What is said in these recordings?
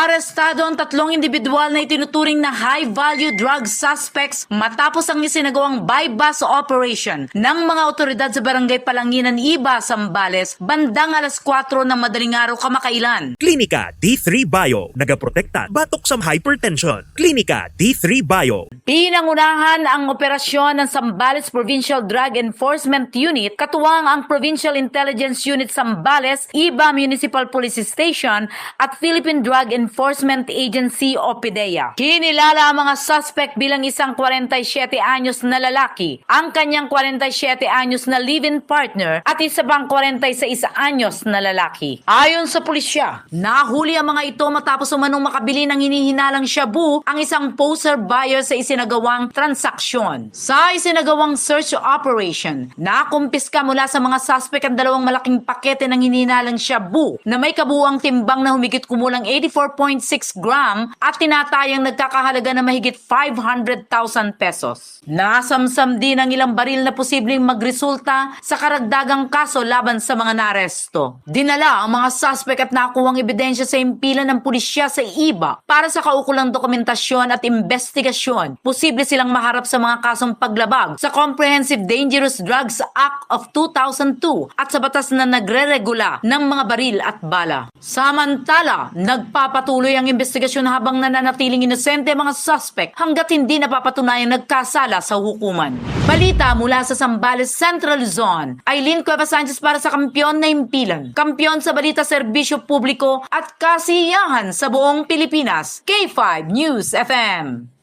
Arestado ang tatlong individual na itinuturing na high-value drug suspects matapos ang isinagawang bypass operation ng mga otoridad sa Barangay Palanginan, Iba, Zambales, bandang alas 4 ng madaling araw kamakailan. Klinika D3 Bio, nagaprotekta batok sa hypertension. Klinika D3 Bio. Pinangunahan ang operasyon ng Zambales Provincial Drug Enforcement Unit, katuwang ang Provincial Intelligence Unit Zambales, Iba Municipal Police Station at Philippine Drug Enforcement Agency o PIDEA. Kinilala ang mga suspect bilang isang 47 anyos na lalaki, ang kanyang 47 anyos na live-in partner at isa pang 46 anyos na lalaki. Ayon sa pulisya, nahuli ang mga ito matapos umanong makabili ng hinihinalang shabu ang isang poser buyer sa isinagawang transaksyon. Sa isinagawang search operation, nakumpiska mula sa mga suspect ang dalawang malaking pakete ng hinihinalang shabu na may kabuuang timbang na humigit kumulang 84.6 gram at tinatayang nagkakahalaga na mahigit 500,000 pesos. Nasamsam din ang ilang baril na posibleng magresulta sa karagdagang kaso laban sa mga naaresto. Dinala ang mga suspect at nakuhang ebidensya sa impilan ng pulisya sa Iba para sa kaukulang dokumentasyon at investigasyon. Posible silang maharap sa mga kasong paglabag sa Comprehensive Dangerous Drugs Act of 2002 at sa batas na nagre-regula ng mga baril at bala. Samantala, nagpapatuloy ang investigasyon habang nananatiling inosente ang mga suspect hanggat hindi napapatunayang nagkasala sa hukuman. Balita mula sa Zambales Central Zone. Aileen Cueva Sanchez para sa Kampiyon na Impilan. Kampiyon sa balita, serbisyo publiko at kasiyahan sa buong Pilipinas. K5 News FM.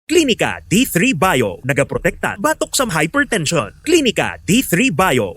Klinika D3 Bio, nagaprotekta batok sa hypertension. Klinika D3 Bio.